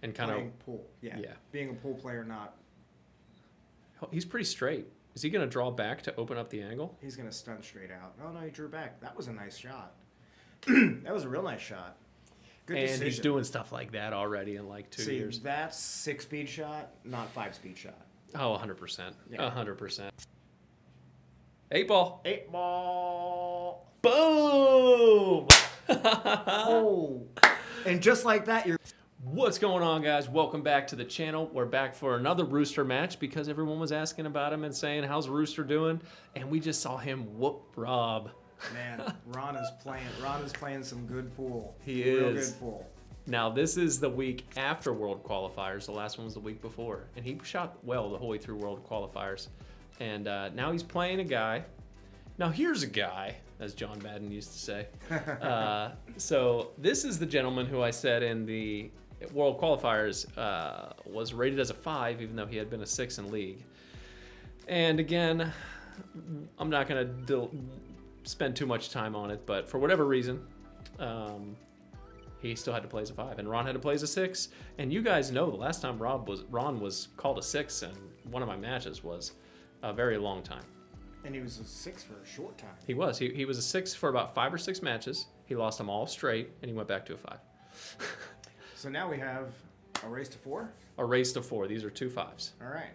and kind Playing pool. Yeah. Being a pool player, not. He's pretty straight. Is he going to draw back to open up the angle? He's going to stun straight out. Oh, no, he drew back. That was a nice shot. That was a real nice shot. Good and decision. He's doing stuff like that already in like 2 years. That's 6-speed shot, not 5-speed shot. Oh, 100%. Yeah. 100%. 8 ball. 8 ball. Boom! Oh. And just like that, you're... What's going on, guys? Welcome back to the channel. We're back for another Rooster match because everyone was asking about him and saying, how's Rooster doing? And we just saw him whoop Rob. Man, Ron is playing some good pool. He Real is. good pool. Now, this is the week after World Qualifiers. The last one was the week before. And he shot well the whole way through World Qualifiers. And now he's playing a guy. Now, here's a guy, as John Madden used to say. So this is the gentleman who I said in the World Qualifiers was rated as a 5, even though he had been a 6 in league. And again, I'm not going to spend too much time on it, but for whatever reason, he still had to play as a 5, and Ron had to play as a 6. And you guys know the last time Ron was called a 6 in one of my matches was a very long time. And he was a 6 for a short time. He was. He was a 6 for about 5 or 6 matches. He lost them all straight, and he went back to a 5. So now we have a race to 4? A race to 4. These are 2 5s. All right.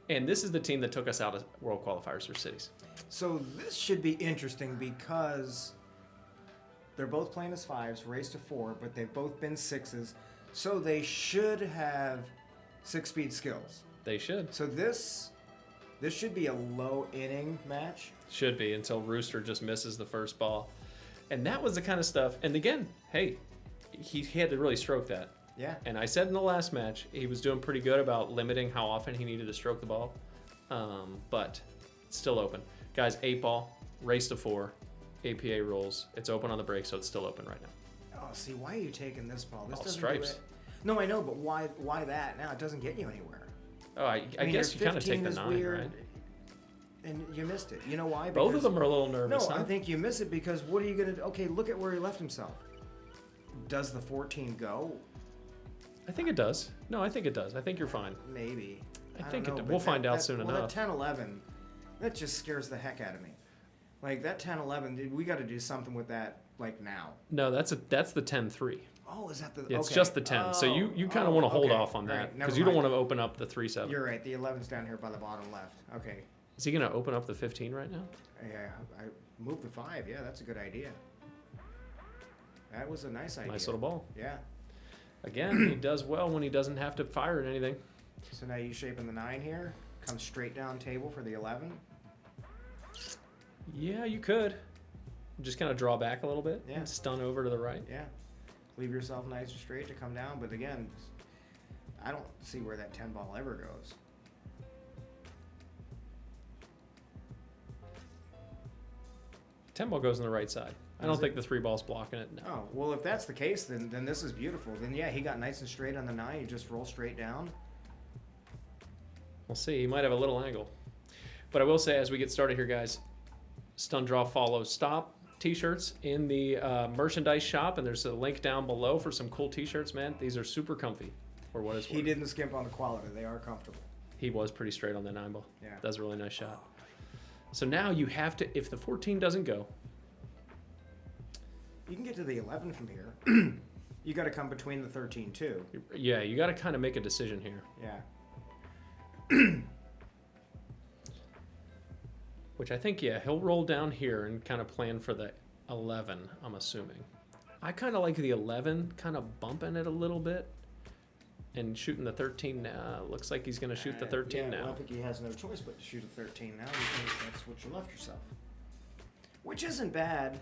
And this is the team that took us out of World Qualifiers for cities. So this should be interesting because they're both playing as 5s, race to 4, but they've both been 6s. So they should have 6-speed skills. They should. So this should be a low inning match. Should be, until Rooster just misses the first ball. And that was the kind of stuff. And again, hey, he had to really stroke that. Yeah. And I said in the last match, he was doing pretty good about limiting how often he needed to stroke the ball. But it's still open. Guys, 8 ball, race to 4, APA rules. It's open on the break, so it's still open right now. Oh, see, why are you taking this ball? This doesn't stripes. do it. No, I know, but why that? Now it doesn't get you anywhere. Oh, I guess you kind of take the 9, weird, right? And you missed it. You know why? Both Because, of them are a little nervous. No, huh? I think you miss it because what are you going to do? Okay, look at where he left himself. Does the 14 go? I think it does. No, I think it does. I think you're fine. Maybe. I think don't know, it. We'll find out soon enough. enough. That 10-11, that just scares the heck out of me. Like that 10-11, we got to do something with that like now. No, that's the 10-3. Oh, is that the? It's okay. just the 10. So you kind of want to hold okay. off on that Right, because you don't want to open up the 3-7. You're right. The 11's down here by the bottom left. Okay. Is he going to open up the 15 right now? Yeah, I moved the 5. Yeah, that's a good idea. That was a nice idea. Nice little ball. Yeah. Again, he does well when he doesn't have to fire at anything. So now you shaping the 9 here. Come straight down table for the 11. Yeah, you could. Just kind of draw back a little bit. Yeah. And stun over to the right. Yeah. Leave yourself nice and straight to come down. But again, I don't see where that 10 ball ever goes. Ten ball goes on the right side. I don't think the 3 ball's blocking it. No. Oh, well, if that's the case, then this is beautiful. Then, yeah, he got nice and straight on the 9. You just roll straight down. We'll see. He might have a little angle. But I will say, as we get started here, guys, stun, draw, follow, stop t-shirts in the merchandise shop. And there's a link down below for some cool t-shirts, man. These are super comfy for what it's worth. He didn't skimp on the quality. They are comfortable. He was pretty straight on that 9 ball. Yeah. That was a really nice shot. So now you have to, if the 14 doesn't go. You can get to the 11 from here. You got to come between the 13 too. Yeah, you got to kind of make a decision here. Yeah. Which I think, yeah, he'll roll down here and kind of plan for the 11, I'm assuming. I kind of like the 11, kind of bumping it a little bit and shooting the 13 now. Looks like he's going to shoot the 13 now. Well, I think he has no choice but to shoot a 13 now because that's what you left yourself. Which isn't bad.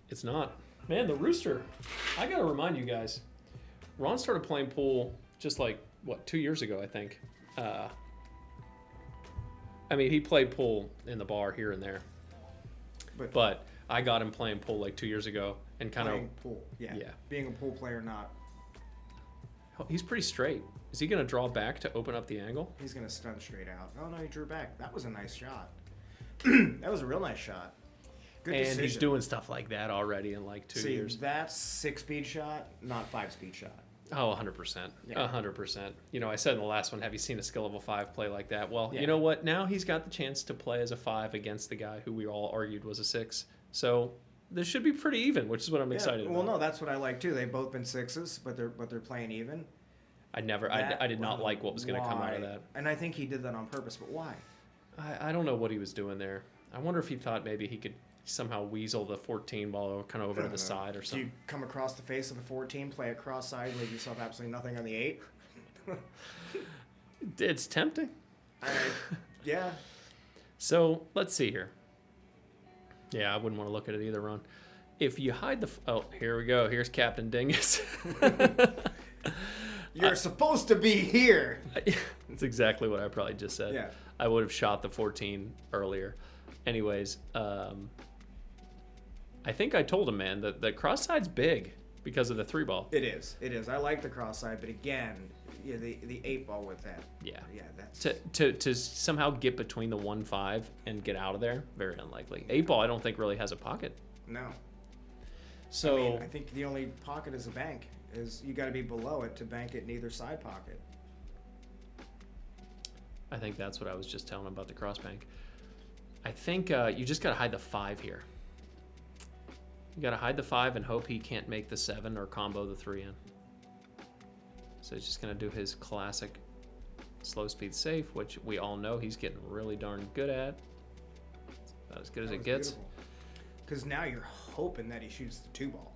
It's not. Man, the Rooster. I got to remind you guys, Ron started playing pool just like, 2 years ago, I think. I mean, he played pool in the bar here and there. But I got him playing pool like 2 years ago and kind of pool. Yeah. Yeah. Being a pool player, not. He's pretty straight. Is he going to draw back to open up the angle? He's going to stun straight out. Oh, no, he drew back. That was a nice shot. That was a real nice shot. Good and he's decision. doing stuff like that already in like 2 years. That's 6-speed shot, not 5-speed shot. Oh, 100%. Yeah. 100%. You know, I said in the last one, have you seen a skill level 5 play like that? Well, Yeah. you know what? Now he's got the chance to play as a 5 against the guy who we all argued was a 6. So this should be pretty even, which is what I'm excited Well, about. no, that's what I like too. They've both been 6s, but they're playing even. I did not like what was going to come out of that. And I think he did that on purpose, but why? I don't know what he was doing there. I wonder if he thought maybe he could somehow weasel the 14 ball kind of over to the side or Do something. you come across the face of the 14, play it cross-side, leave yourself absolutely nothing on the 8? It's tempting. Yeah. So let's see here. Yeah, I wouldn't want to look at it either, Ron. If you hide the... Oh, here we go. Here's Captain Dingus. You're supposed to be here. That's exactly what I probably just said. Yeah. I would have shot the 14 earlier. Anyways, I think I told him, man, that the cross side's big because of the 3 ball. It is. I like the cross-side, but again, yeah, the 8 ball with that. Yeah. Yeah, that's... To somehow get between the 1-5 and get out of there, very unlikely. 8 ball, I don't think really has a pocket. No. So I think the only pocket is a bank. Is you got to be below it to bank it in either side pocket. I think that's what I was just telling him about the cross bank. I think you just got to hide the 5 here. You got to hide the 5 and hope he can't make the 7 or combo the 3 in. So he's just going to do his classic slow speed safe, which we all know he's getting really darn good at. About as good as it gets. Because now you're hoping that he shoots the 2 ball.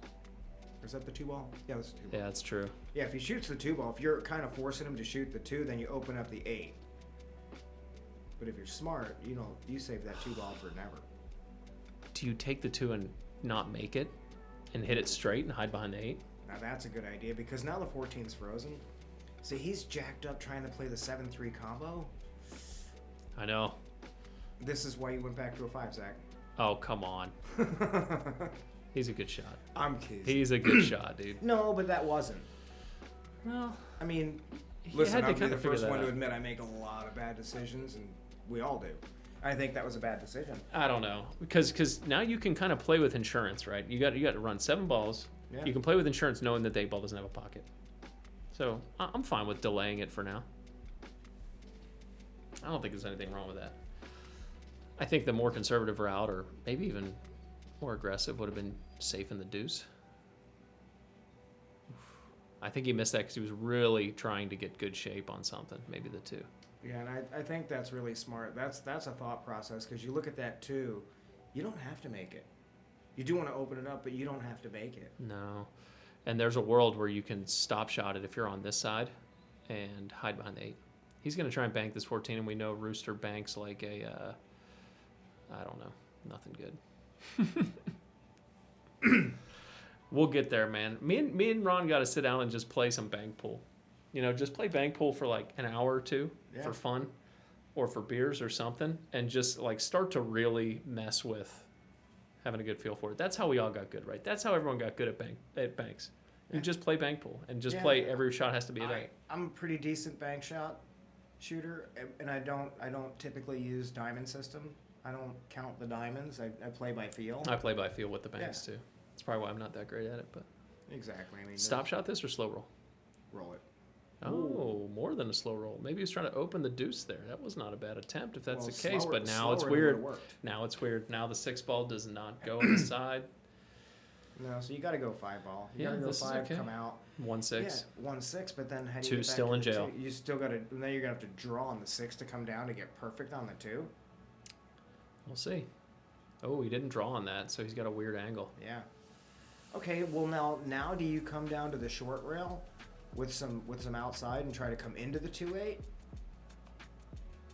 Or is that the 2 ball? Yeah, that's the 2 ball. Yeah, that's true. Yeah, if he shoots the 2 ball, if you're kind of forcing him to shoot the 2, then you open up the 8. But if you're smart, you save that 2 ball for never. Do you take the 2 and not make it and hit it straight and hide behind the 8? Now that's a good idea because now the 14's frozen. See, he's jacked up trying to play the 7-3 combo. I know. This is why you went back to a 5, Zach. Oh, come on. He's a good shot. I'm kidding. He's a good shot, dude. No, but that wasn't. Well, I mean, he listen, had to I'll be kind the of figure first that one to out. admit I make a lot of bad decisions, and we all do. I think that was a bad decision. I don't know because now you can kind of play with insurance, right? You got to run 7 balls. Yeah. You can play with insurance knowing that the 8 ball doesn't have a pocket. So I'm fine with delaying it for now. I don't think there's anything wrong with that. I think the more conservative route, or maybe even more aggressive, would have been safe in the deuce. I think he missed that because he was really trying to get good shape on something. Maybe the 2. Yeah, and I think that's really smart. That's a thought process because you look at that too. You don't have to make it. You do want to open it up, but you don't have to make it. No. And there's a world where you can stop shot it if you're on this side and hide behind the 8. He's going to try and bank this 14, and we know Rooster banks like a, I don't know, nothing good. We'll get there, man. Me and Ron got to sit down and just play some bank pool. Just play bank pool for like an hour or 2 for fun or for beers or something, and just like start to really mess with having a good feel for it. That's how we all got good, right? That's how everyone got good at banks. You just play bank pool and just play every shot has to be a bank. I'm a pretty decent bank shot shooter, and I don't typically use diamond system. I don't count the diamonds. I play by feel. I play by feel with the banks too. That's probably why I'm not that great at it. But exactly. I mean, stop shot this or slow roll? Roll it. Oh, more than a slow roll. Maybe he was trying to open the deuce there. That was not a bad attempt if that's the case. But now it's weird. Now it's weird. Now the 6 ball does not go on the side. No, so you got to go 5 ball. You got to go this 5, is okay. come out. 1-6. Yeah, 1-6. But then how do 2 you get back still to in the jail. 2? You still got to. Then you're gonna have to draw on the 6 to come down to get perfect on the 2. We'll see. Oh, he didn't draw on that, so he's got a weird angle. Yeah. Okay. Well, now do you come down to the short rail with some outside and try to come into the 2-8?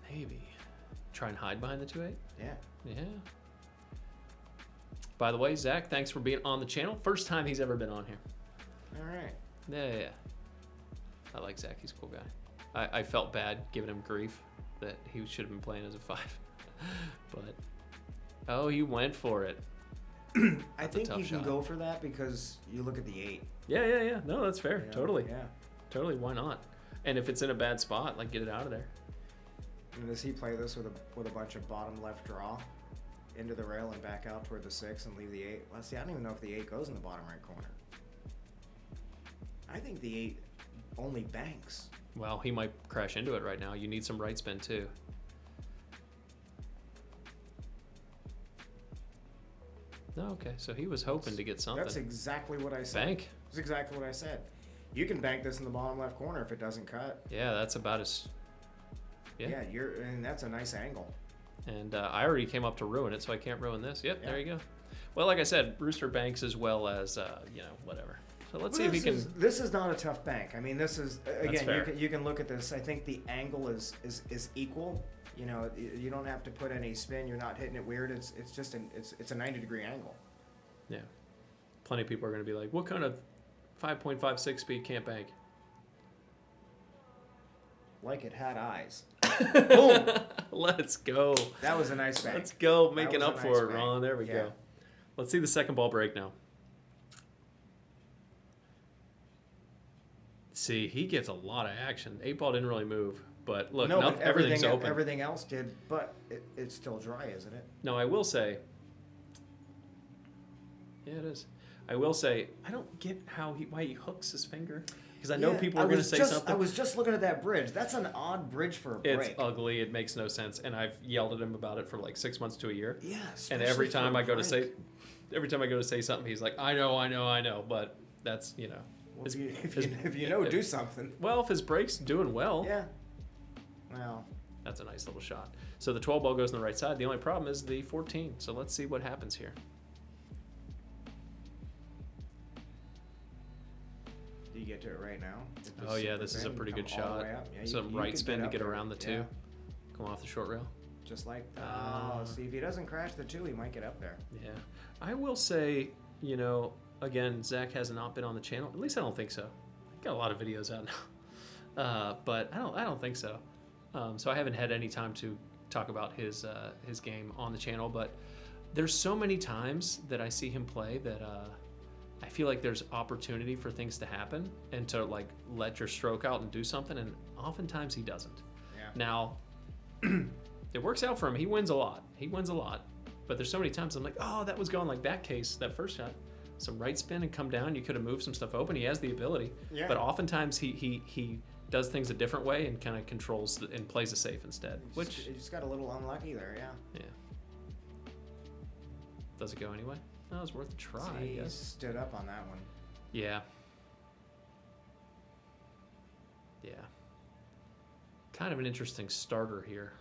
Maybe. Try and hide behind the 2-8? Yeah. Yeah. By the way, Zach, thanks for being on the channel. First time he's ever been on here. All right. Yeah. I like Zach. He's a cool guy. I felt bad giving him grief that he should have been playing as a 5. But, oh, he went for it. I think you can go for that because you look at the 8. Yeah. No, that's fair. Totally. Yeah. Totally. Why not? And if it's in a bad spot, like, get it out of there. And does he play this with a bunch of bottom left draw? into the rail and back out toward the 6 and leave the 8. Let's see, I don't even know if the 8 goes in the bottom right corner. I think the 8 only banks. Well, he might crash into it right now. You need some right spin too. No, okay, so he was hoping to get something. That's exactly what I said. Bank? That's exactly what I said. You can bank this in the bottom left corner if it doesn't cut. Yeah, that's about as... Yeah, and that's a nice angle. And I already came up to ruin it, so I can't ruin this. Yep, Yeah. there you go. Well, like I said, Rooster banks as well as, whatever. So let's see if he can... This is not a tough bank. I mean, this is, again, fair. you can look at this. I think the angle is equal. You know, you don't have to put any spin. You're not hitting it weird. It's just it's a 90-degree angle. Yeah. Plenty of people are going to be like, what kind of 5.56 speed can't bank? Like it had eyes. Boom! Let's go. That was a nice bank. Let's go. Making was a up nice for it, bank. Ron. There we Yeah. go. Let's see the second ball break now. See, he gets a lot of action. 8-ball didn't really move, but look, No, but everything's open. everything else did, but it's still dry, isn't it? No, I will say. Yeah, it is. I will say, I don't get why he hooks his finger. Because I know people are going to say something. I was just looking at that bridge. That's an odd bridge for a break. It's ugly. It makes no sense. And I've yelled at him about it for like 6 months to a year. Yeah. And every time I go to say something, he's like, I know. But that's, Well, if you know, do something. Well, if his break's doing well. Yeah. Well. That's a nice little shot. So the 12 ball goes on the right side. The only problem is the 14. So let's see what happens here. Do you get to it right now? Oh, yeah, this is a pretty good shot. Yeah, Some right spin to get around the 2. Yeah. Come off the short rail. Just like, see, if he doesn't crash the 2, he might get up there. Yeah. I will say, again, Zach has not been on the channel. At least I don't think so. Got a lot of videos out now. But I don't think so. So I haven't had any time to talk about his game on the channel. But there's so many times that I see him play that I feel like there's opportunity for things to happen and to like let your stroke out and do something. And oftentimes he doesn't. Yeah. Now, it works out for him. He wins a lot. But there's so many times I'm like, oh, that was going like that case, that first shot. Some right spin and come down. You could have moved some stuff open. He has the ability. Yeah. But oftentimes he does things a different way and kind of controls and plays it safe instead. You just got a little unlucky there, yeah. Yeah. Does it go anyway? No, it was worth a try, I He guess. stood up on that one. Yeah. Yeah. Kind of an interesting starter here.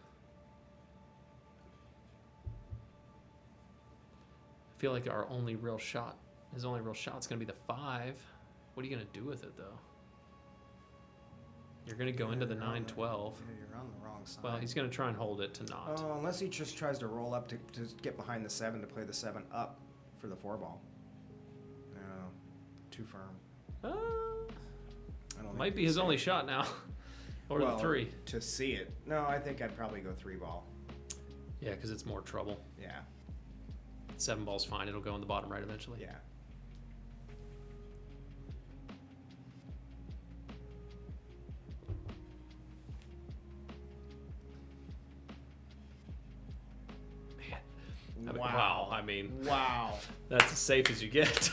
I feel like his only real shot's going to be the 5. What are you going to do with it, though? You're going to go into the 9-12. Yeah, you're on the wrong side. Well, he's going to try and hold it to not. Oh, unless he just tries to roll up to get behind the 7 to play the 7 up for the 4 ball. No, too firm. I don't Might think be he's his only shot now. Or the 3. To see it. No, I think I'd probably go 3 ball. Yeah, because it's more trouble. Yeah. 7 ball's fine. It'll go in the bottom right eventually. Yeah. Wow. I mean, wow. That's as safe as you get.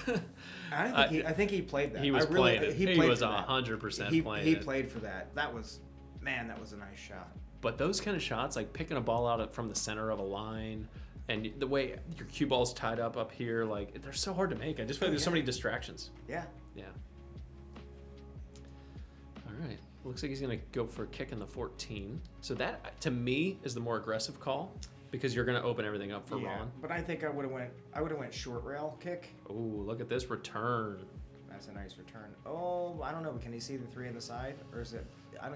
I think he played that. He was playing it. He was for that. 100% playing it. He played for that. That was a nice shot. But those kind of shots, like picking a ball out from the center of a line, and the way your cue ball's tied up here, like they're so hard to make. I just feel like there's so many distractions. Yeah. Yeah. All right. Looks like he's going to go for a kick in the 14. So that, to me, is the more aggressive call because you're going to open everything up for Ron. But I think I would have went short rail kick. Oh, look at this return. That's a nice return. Oh, I don't know. Can he see the 3 on the side, or is it?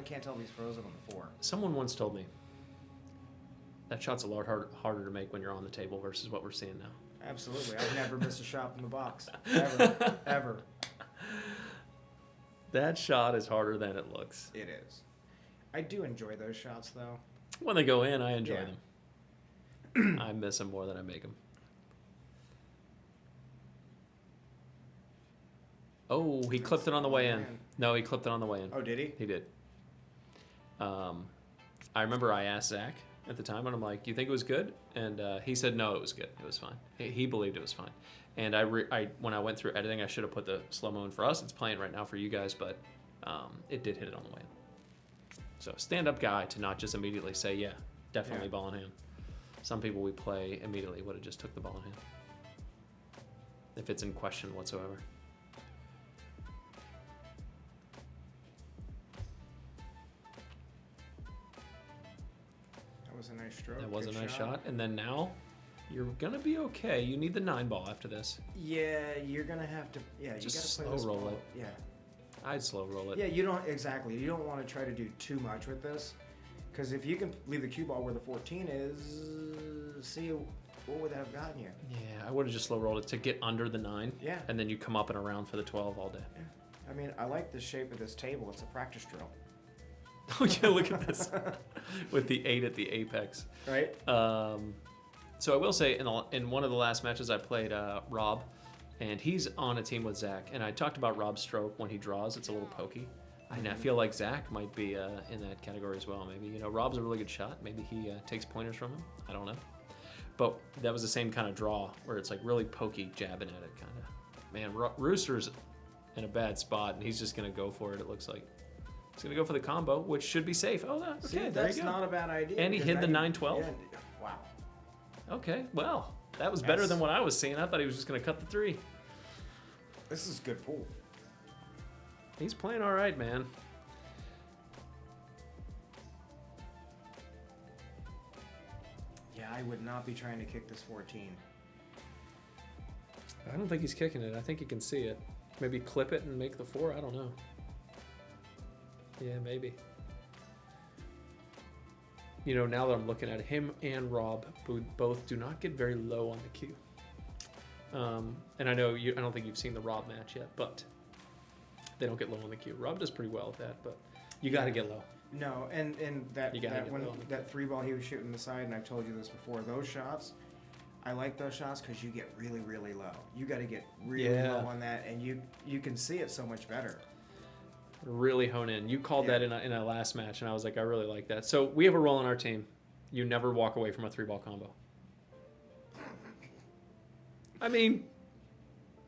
Can't tell if he's frozen on the 4. Someone once told me that shot's a lot harder to make when you're on the table versus what we're seeing now. Absolutely. I've never missed a shot from the box. Ever. That shot is harder than it looks. It is. I do enjoy those shots, though. When they go in, I enjoy them. I miss them more than I make them. Oh, he clipped it on the way in. No, he clipped it on the way in. Oh, did he? He did. I remember I asked Zach, at the time, and I'm like, "Do you think it was good?" And he said, "No, it was good. It was fine." He believed it was fine. And when I went through editing, I should have put the slow mo in for us. It's playing right now for you guys, but it did hit it on the way in. So stand-up guy to not just immediately say, "Yeah, definitely ball in hand." Some people we play immediately would have just took the ball in hand if it's in question whatsoever. That was a nice stroke. That was Good a nice shot. And then now you're going to be okay. You need the 9-ball after this. Yeah, you're going to have to. Yeah, Just you got to play slow this roll ball. it. Yeah. I'd slow roll it. Yeah, you don't want to try to do too much with this, because if you can leave the cue ball where the 14 is, see what would that have gotten you? Yeah, I would have just slow rolled it to get under the 9. Yeah. And then you come up and around for the 12 all day. Yeah. I mean, I like the shape of this table. It's a practice drill. Oh yeah, look at this with the 8 at the apex. Right. So I will say in one of the last matches I played Rob, and he's on a team with Zach. And I talked about Rob's stroke when he draws; it's a little pokey. And I feel like Zach might be in that category as well. Maybe Rob's a really good shot. Maybe he takes pointers from him. I don't know. But that was the same kind of draw where it's like really pokey, jabbing at it, kind of. Man, Rooster's in a bad spot, and he's just gonna go for it. It looks like he's gonna go for the combo, which should be safe. Oh, okay, See, there that's you go. not a bad idea. And he hid the 9-12. Yeah, wow. Okay, well, that was better than what I was seeing. I thought he was just gonna cut the 3. This is good pool. He's playing all right, man. Yeah, I would not be trying to kick this 14. I don't think he's kicking it. I think he can see it. Maybe clip it and make the 4. I don't know. Yeah, maybe. Now that I'm looking at it, him and Rob both do not get very low on the cue. And I know I don't think you've seen the Rob match yet, but they don't get low on the cue. Rob does pretty well at that, but you got to get low. No, and that You gotta that get when low on the that 3 ball he was shooting the side, and I've told you this before. Those shots, I like those shots because you get really, really low. You got to get really low on that, and you can see it so much better. Really hone in. You called that in a last match, and I was like, I really like that. So we have a rule on our team. You never walk away from a 3-ball combo. I mean,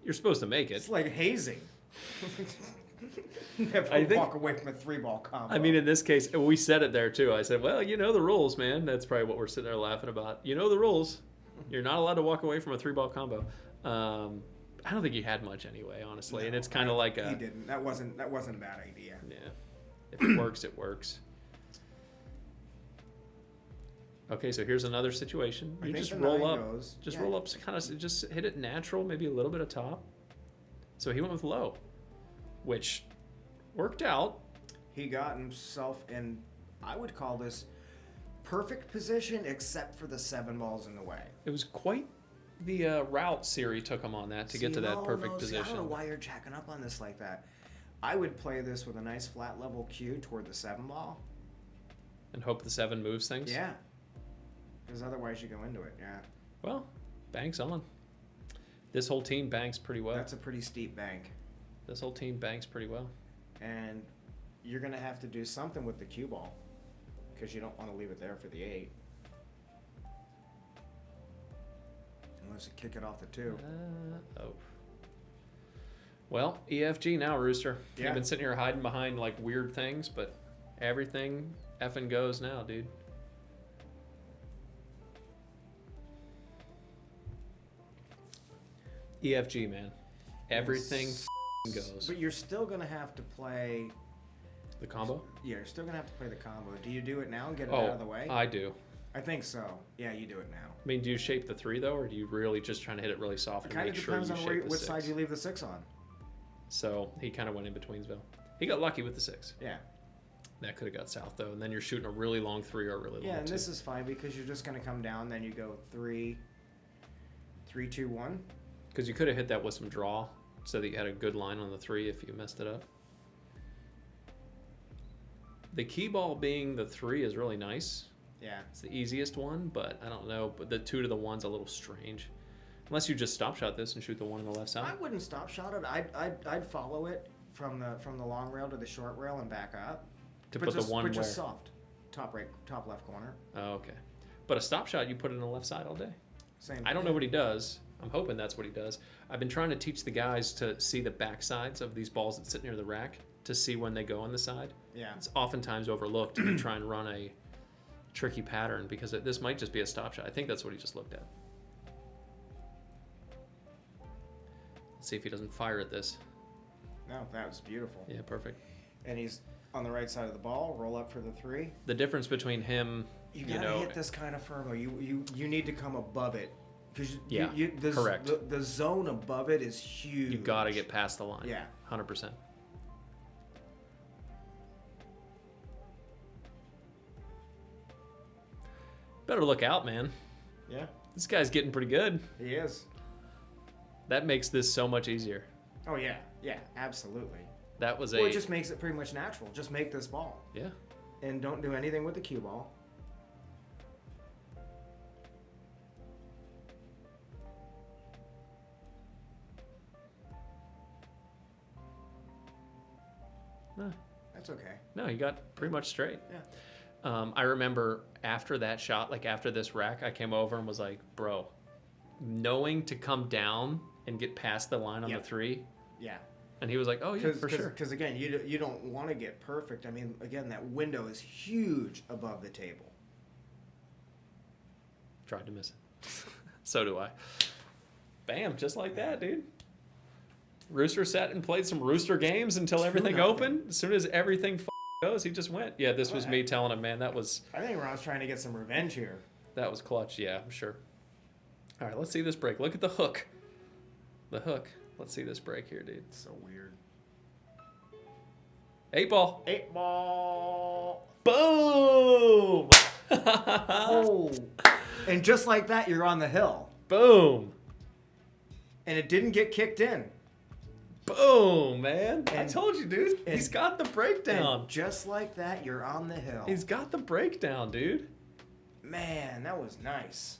you're supposed to make it. It's like hazing. Never walk away from a 3-ball combo. I mean, in this case, we said it there too. I said, well, you know the rules, man. That's probably what we're sitting there laughing about. You know the rules. You're not allowed to walk away from a 3-ball combo. I don't think he had much anyway, honestly. No, and it's kind of like he didn't. That wasn't a bad idea. Yeah. If it works, it works. Okay, so here's another situation. You just roll up. Roll up, kind of just hit it natural, maybe a little bit of top. So he went with low, which worked out. He got himself in, I would call this perfect position, except for the 7 balls in the way. It was quite the route Siri took him on that to get to that perfect position. I don't know why you're jacking up on this like that. I would play this with a nice flat level cue toward the 7 ball. And hope the 7 moves things? Yeah. Because otherwise you go into it, yeah. Well, bank's on. This whole team banks pretty well. That's a pretty steep bank. This whole team banks pretty well. And you're going to have to do something with the cue ball because you don't want to leave it there for the 8. Unless you kick it off the 2. Well, EFG now, Rooster. Yeah. You've been sitting here hiding behind like weird things, but everything effing goes now, dude. EFG, man. Everything goes. But you're still going to have to play the combo? Yeah, you're still going to have to play the combo. Do you do it now and get it out of the way? I do. I think so. Yeah, you do it now. I mean, do you shape the 3 though, or do you really just trying to hit it really soft and make sure you shape the 6? It kind of depends on which side you leave the 6 on. So he kind of went in betweensville. He got lucky with the 6. Yeah. That could have got south though, and then you're shooting a really long 3 or a really long 2. Yeah, and this is fine because you're just going to come down, then you go 3, 3, 2, 1. Because you could have hit that with some draw, so that you had a good line on the 3 if you messed it up. The key ball being the 3 is really nice. Yeah. It's the easiest one, but I don't know. But the 2 to the 1's a little strange. Unless you just stop shot this and shoot the 1 on the left side. I wouldn't stop shot it. I'd follow it from the long rail to the short rail and back up. To put the 1 but just where? soft. Top left corner. Oh, okay. But a stop shot, you put it in the left side all day. Same. I don't know what he does. I'm hoping that's what he does. I've been trying to teach the guys to see the back sides of these balls that sit near the rack to see when they go on the side. Yeah. It's oftentimes overlooked if you try and run a tricky pattern because this might just be a stop shot. I think that's what he just looked at. Let's see if he doesn't fire at this. No, that was beautiful. Yeah, perfect. And he's on the right side of the ball, roll up for the 3. The difference between him, You gotta hit this kind of firmly. You need to come above it. Because correct. The zone above it is huge. You got to get past the line. Yeah. 100%. Better look out, man. Yeah. This guy's getting pretty good. He is. That makes this so much easier. Oh, yeah. Yeah, absolutely. That was Well, it just makes it pretty much natural. Just make this ball. Yeah. And don't do anything with the cue ball. No. That's okay. No, he got pretty much straight. Yeah. I remember after that shot, like after this rack, I came over and was like, bro, knowing to come down and get past the line on the 3. Yeah. And he was like, oh, yeah, for sure. Because, again, you don't want to get perfect. I mean, again, that window is huge above the table. Tried to miss it. So do I. Bam, just like that, dude. Rooster sat and played some Rooster games until everything opened. As soon as everything goes, he just went. Yeah, this was me telling him, man, that was... I think Ron's trying to get some revenge here. That was clutch, yeah, I'm sure. All right, let's see this break. Look at the hook. The hook. Let's see this break here, dude. It's so weird. 8 ball. 8 ball. Boom! Oh. And just like that, you're on the hill. Boom! And it didn't get kicked in. Boom, man. I told you, dude. He's got the breakdown. And just like that, you're on the hill. He's got the breakdown, dude. Man, that was nice.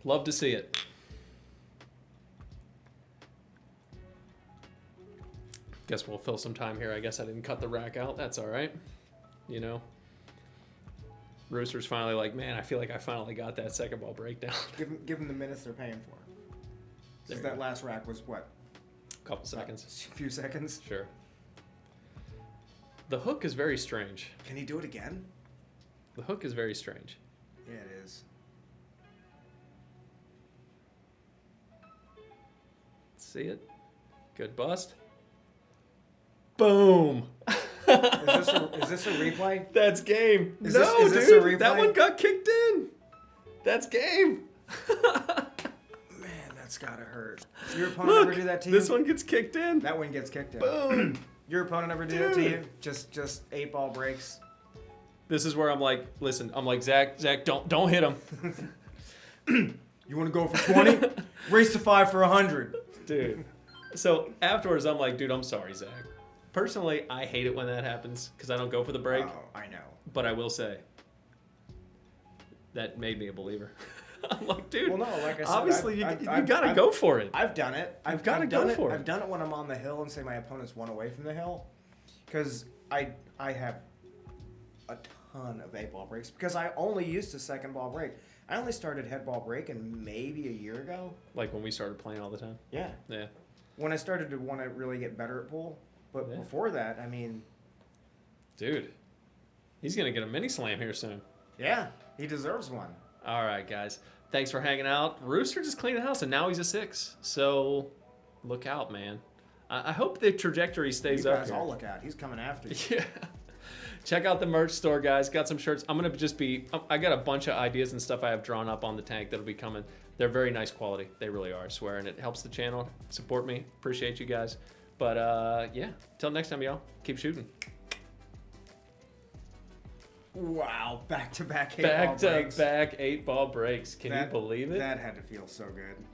Love to see it. Guess we'll fill some time here. I guess I didn't cut the rack out. That's all right. You know. Rooster's finally like, man, I feel like I finally got that second ball breakdown. Give them the minutes they're paying for. Because that last rack was what? A couple seconds. A few seconds? Sure. The hook is very strange. Can he do it again? The hook is very strange. Yeah, it is. See it? Good bust. Boom. Is this a replay? That's game. Is no, this, is dude. this a replay? That one got kicked in. That's game. Man, that's gotta hurt. Your opponent ever do that to you? This one gets kicked in. That one gets kicked in. Boom. Your opponent ever do that to you? Just 8 ball breaks. This is where I'm like, listen, I'm like, Zach, don't hit him. You want to go for 20? Race to 5 for 100. Dude. So afterwards, I'm like, dude, I'm sorry, Zach. Personally, I hate it when that happens because I don't go for the break. Oh, I know. But I will say, that made me a believer. I'm like, dude, well, no, like I said, obviously you got to go for it. I've done it. I've go for it. I've done it when I'm on the hill and say my opponent's one away from the hill. Because I have a ton of 8 ball breaks because I only used to second ball break. I only started head ball breaking maybe a year ago. Like when we started playing all the time? Yeah. Yeah. When I started to want to really get better at pool. But before that, I mean... Dude, he's going to get a mini slam here soon. Yeah, he deserves one. All right, guys. Thanks for hanging out. Rooster just cleaned the house, and now he's a 6. So look out, man. I hope the trajectory stays up. You guys all look out. He's coming after you. Yeah. Check out the merch store, guys. Got some shirts. I'm going to just be... I got a bunch of ideas and stuff I have drawn up on the tank that'll be coming. They're very nice quality. They really are, I swear. And it helps the channel. Support me. Appreciate you guys. But, yeah. Till next time, y'all. Keep shooting. Wow. Back-to-back 8 ball breaks. Back-to-back 8 ball breaks. Can you believe it? That had to feel so good.